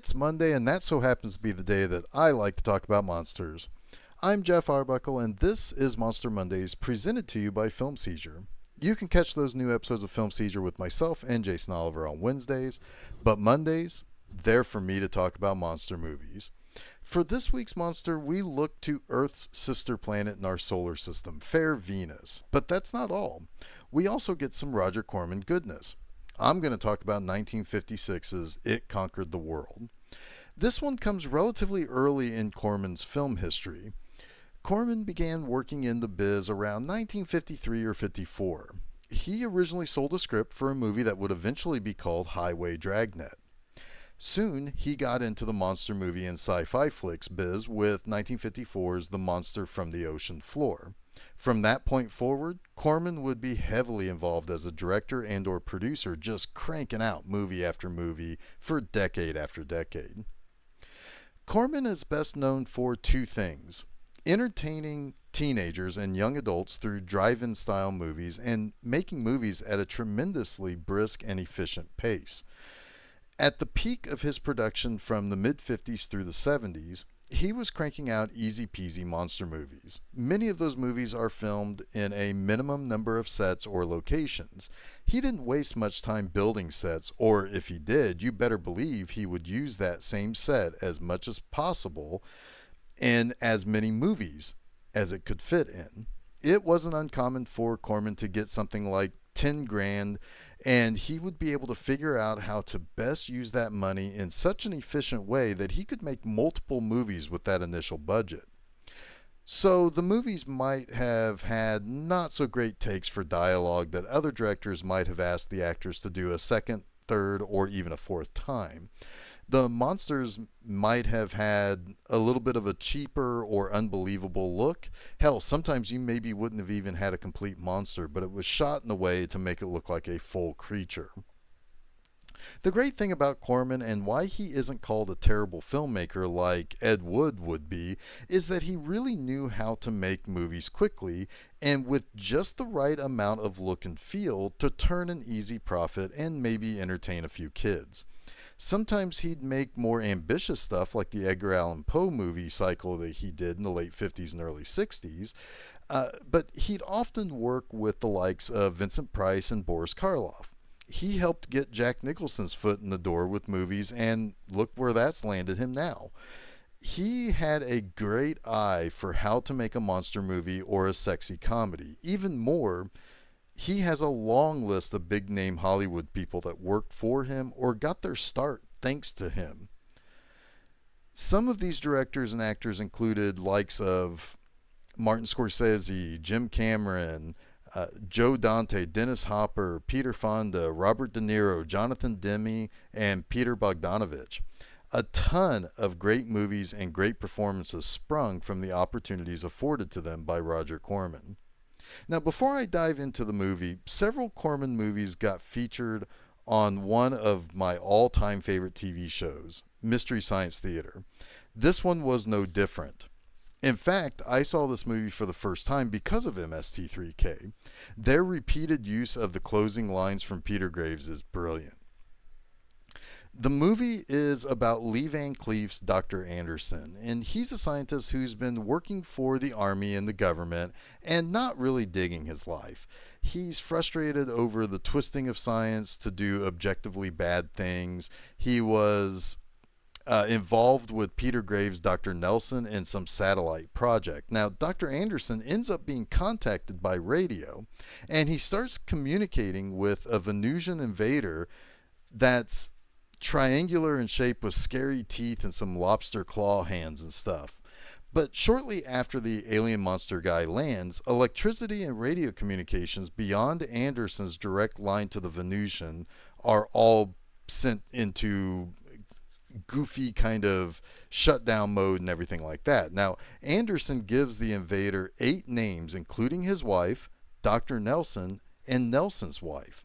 It's Monday, and that so happens to be the day that I like to talk about monsters. I'm Geoff Arbuckle, and this is Monster Mondays, presented to you by Film Seizure. You can catch those new episodes of Film Seizure with myself and Jason Oliver on Wednesdays, but Mondays, they're for me to talk about monster movies. For this week's monster, we look to Earth's sister planet in our solar system, fair Venus. But that's not all. We also get some Roger Corman goodness. I'm going to talk about 1956's It Conquered the World. This one comes relatively early in Corman's film history. Corman began working in the biz around 1953 or 54. He originally sold a script for a movie that would eventually be called Highway Dragnet. Soon, he got into the monster movie and sci-fi flicks biz with 1954's The Monster from the Ocean Floor. From that point forward, Corman would be heavily involved as a director and or producer, just cranking out movie after movie for decade after decade. Corman is best known for two things: entertaining teenagers and young adults through drive-in style movies and making movies at a tremendously brisk and efficient pace. At the peak of his production from the mid-50s through the 70s, he was cranking out easy-peasy monster movies. Many of those movies are filmed in a minimum number of sets or locations. He didn't waste much time building sets, or if he did, you better believe he would use that same set as much as possible in as many movies as it could fit in. It wasn't uncommon for Corman to get something like 10 grand, and he would be able to figure out how to best use that money in such an efficient way that he could make multiple movies with that initial budget. So the movies might have had not so great takes for dialogue that other directors might have asked the actors to do a second, third, or even a fourth time. The monsters might have had a little bit of a cheaper or unbelievable look. Hell, sometimes you maybe wouldn't have even had a complete monster, but it was shot in a way to make it look like a full creature. The great thing about Corman, and why he isn't called a terrible filmmaker like Ed Wood would be, is that he really knew how to make movies quickly and with just the right amount of look and feel to turn an easy profit and maybe entertain a few kids. Sometimes he'd make more ambitious stuff like the Edgar Allan Poe movie cycle that he did in the late 50s and early 60s, but he'd often work with the likes of Vincent Price and Boris Karloff. He helped get Jack Nicholson's foot in the door with movies, and look where that's landed him now. He had a great eye for how to make a monster movie or a sexy comedy. Even more, he has a long list of big name Hollywood people that worked for him or got their start thanks to him. Some of these directors and actors included likes of Martin Scorsese, Jim Cameron, Joe Dante, Dennis Hopper, Peter Fonda, Robert De Niro, Jonathan Demme, and Peter Bogdanovich. A ton of great movies and great performances sprung from the opportunities afforded to them by Roger Corman. Now, before I dive into the movie, several Corman movies got featured on one of my all-time favorite TV shows, Mystery Science Theater. This one was no different. In fact, I saw this movie for the first time because of MST3K. Their repeated use of the closing lines from Peter Graves is brilliant. The movie is about Lee Van Cleef's Dr. Anderson, and he's a scientist who's been working for the army and the government and not really digging his life. He's frustrated over the twisting of science to do objectively bad things. He was involved with Peter Graves' Dr. Nelson in some satellite project. Now, Dr. Anderson ends up being contacted by radio, and he starts communicating with a Venusian invader that's triangular in shape with scary teeth and some lobster claw hands and stuff. But shortly after the alien monster guy lands, electricity and radio communications beyond Anderson's direct line to the Venusian are all sent into goofy kind of shutdown mode and everything like that. Now, Anderson gives the invader 8 names, including his wife, Dr. Nelson, and Nelson's wife.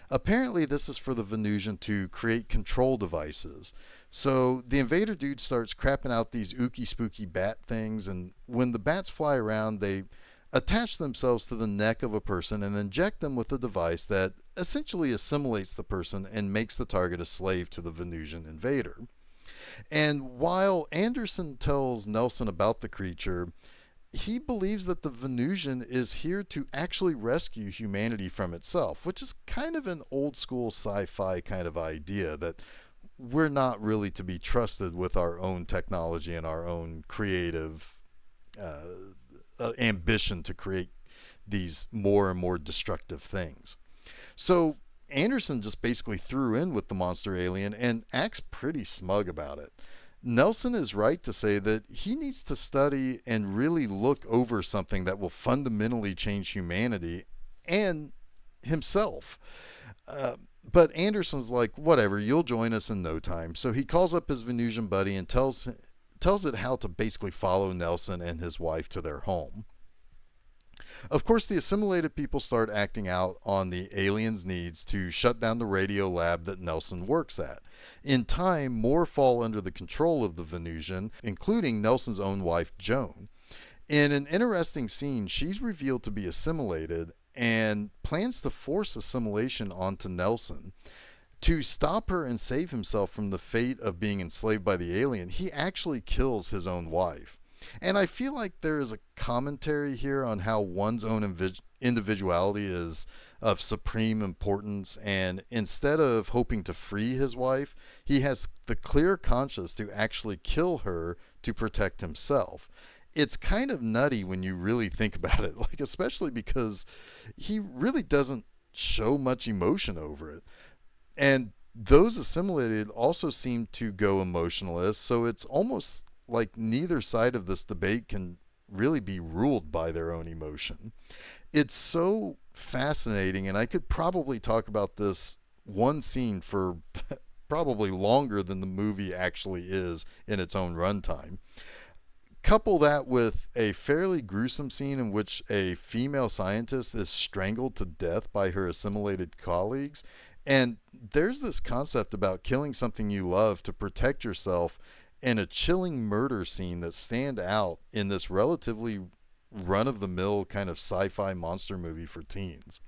Apparently, this is for the Venusian to create control devices. So the invader dude starts crapping out these ooky spooky bat things, and when the bats fly around, they attach themselves to the neck of a person and inject them with a device that essentially assimilates the person and makes the target a slave to the Venusian invader. And while Anderson tells Nelson about the creature, he believes that the Venusian is here to actually rescue humanity from itself, which is kind of an old school sci-fi kind of idea that we're not really to be trusted with our own technology and our own creative ambition to create these more and more destructive things. So Anderson just basically threw in with the monster alien and acts pretty smug about it. Nelson is right to say that he needs to study and really look over something that will fundamentally change humanity and himself. Uh, but Anderson's like, whatever, you'll join us in no time. So he calls up his Venusian buddy and tells it how to basically follow Nelson and his wife to their home. Of course, the assimilated people start acting out on the aliens' needs to shut down the radio lab that Nelson works at. In time, more fall under the control of the Venusian, including Nelson's own wife, Joan. In an interesting scene, she's revealed to be assimilated and plans to force assimilation onto Nelson. To stop her and save himself from the fate of being enslaved by the alien, he actually kills his own wife. And I feel like there is a commentary here on how one's own individuality is of supreme importance, and instead of hoping to free his wife, he has the clear conscience to actually kill her to protect himself. It's kind of nutty when you really think about it, like especially because he really doesn't show much emotion over it. And those assimilated also seem to go emotionless, so it's almost like neither side of this debate can really be ruled by their own emotion. It's so fascinating, and I could probably talk about this one scene for probably longer than the movie actually is in its own runtime. Couple that with a fairly gruesome scene in which a female scientist is strangled to death by her assimilated colleagues, and there's this concept about killing something you love to protect yourself, and a chilling murder scene that stand out in this relatively run-of-the-mill kind of sci-fi monster movie for teens.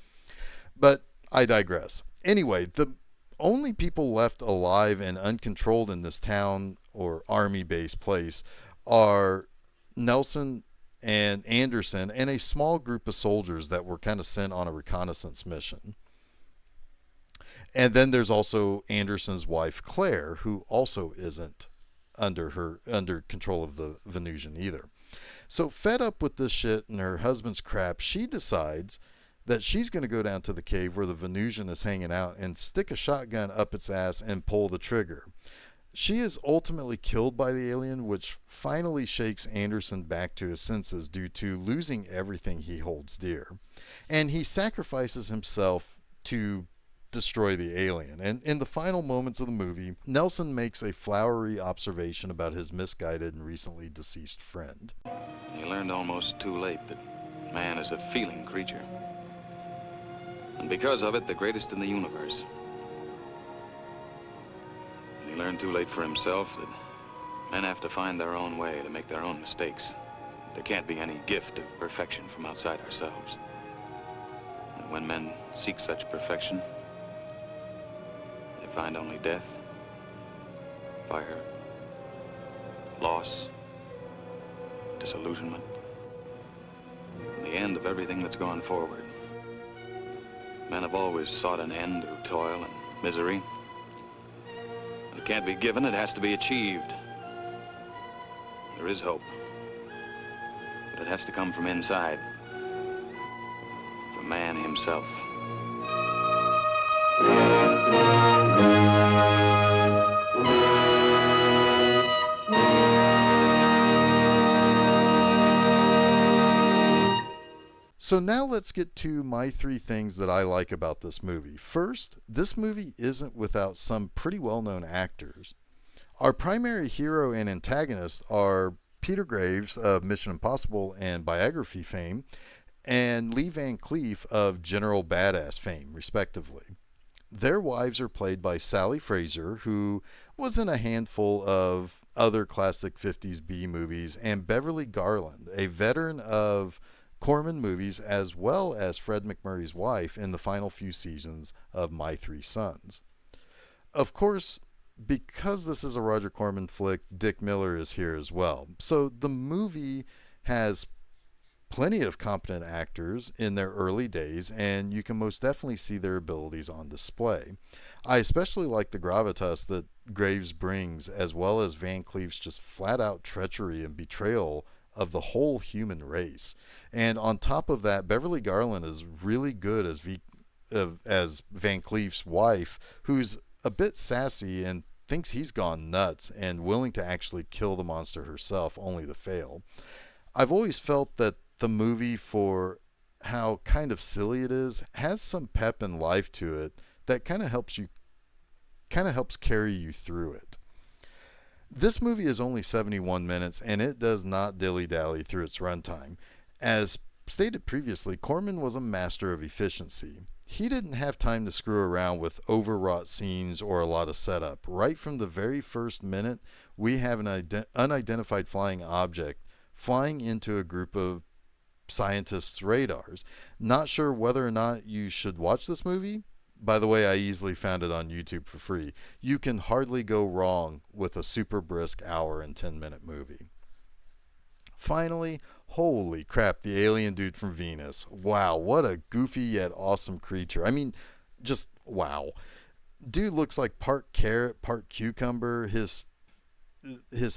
But I digress. Anyway, the only people left alive and uncontrolled in this town or army-based place are Nelson and Anderson and a small group of soldiers that were kind of sent on a reconnaissance mission. And then there's also Anderson's wife Claire, who also isn't under control of the Venusian either. So fed up with this shit and her husband's crap, she decides that she's going to go down to the cave where the Venusian is hanging out and stick a shotgun up its ass and pull the trigger. She is ultimately killed by the alien, which finally shakes Anderson back to his senses due to losing everything he holds dear. And he sacrifices himself to destroy the alien. And in the final moments of the movie, Nelson makes a flowery observation about his misguided and recently deceased friend. He learned almost too late that man is a feeling creature. And because of it, the greatest in the universe. And he learned too late for himself that men have to find their own way to make their own mistakes. There can't be any gift of perfection from outside ourselves. And when men seek such perfection, find only death, fire, loss, disillusionment, and the end of everything that's gone forward. Men have always sought an end through toil and misery. If it can't be given, it has to be achieved. There is hope, but it has to come from inside, from man himself. So now let's get to my 3 things that I like about this movie. First, this movie isn't without some pretty well-known actors. Our primary hero and antagonist are Peter Graves of Mission Impossible and Biography fame, and Lee Van Cleef of General Badass fame, respectively. Their wives are played by Sally Fraser, who was in a handful of other classic 50s B movies, and Beverly Garland, a veteran of Corman movies, as well as Fred MacMurray's wife in the final few seasons of My Three Sons. Of course, because this is a Roger Corman flick, Dick Miller is here as well. So the movie has plenty of competent actors in their early days, and you can most definitely see their abilities on display. I especially like the gravitas that Graves brings, as well as Van Cleef's just flat out treachery and betrayal of the whole human race. And on top of that, Beverly Garland is really good as Van Cleef's wife, who's a bit sassy and thinks he's gone nuts and willing to actually kill the monster herself, only to fail. I've always felt that the movie, for how kind of silly it is, has some pep and life to it that kind of helps carry you through it. This movie is only 71 minutes, and it does not dilly-dally through its runtime. As stated previously, Corman was a master of efficiency. He didn't have time to screw around with overwrought scenes or a lot of setup. Right from the very first minute, we have an unidentified flying object flying into a group of scientists' radars. Not sure whether or not you should watch this movie. By the way, I easily found it on YouTube for free. You can hardly go wrong with a super brisk hour and 10-minute movie. Finally, holy crap, the alien dude from Venus. Wow, what a goofy yet awesome creature. I mean, just wow. Dude looks like part carrot, part cucumber. His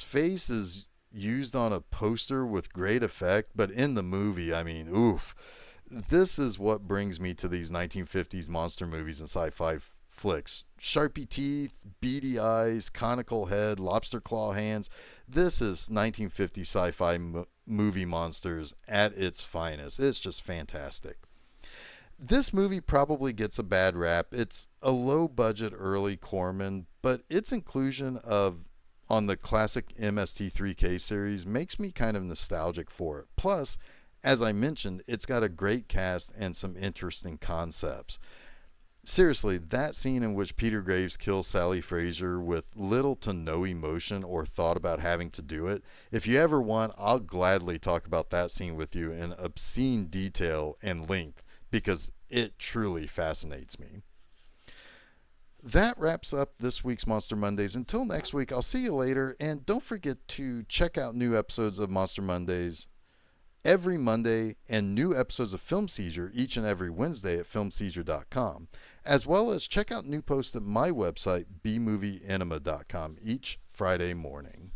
face is used on a poster with great effect, but in the movie, I mean, oof. This is what brings me to these 1950s monster movies and sci-fi flicks. Sharpie teeth, beady eyes, conical head, lobster claw hands. This is 1950 sci-fi movie monsters at its finest. It's just fantastic. This movie probably gets a bad rap. It's a low-budget early Corman, but its inclusion of on the classic MST3K series makes me kind of nostalgic for it. Plus, as I mentioned, it's got a great cast and some interesting concepts. Seriously, that scene in which Peter Graves kills Sally Fraser with little to no emotion or thought about having to do it, if you ever want, I'll gladly talk about that scene with you in obscene detail and length, because it truly fascinates me. That wraps up this week's Monster Mondays. Until next week, I'll see you later, and don't forget to check out new episodes of Monster Mondays every Monday, and new episodes of Film Seizure each and every Wednesday at filmseizure.com, as well as check out new posts at my website, bmovieenema.com, each Friday morning.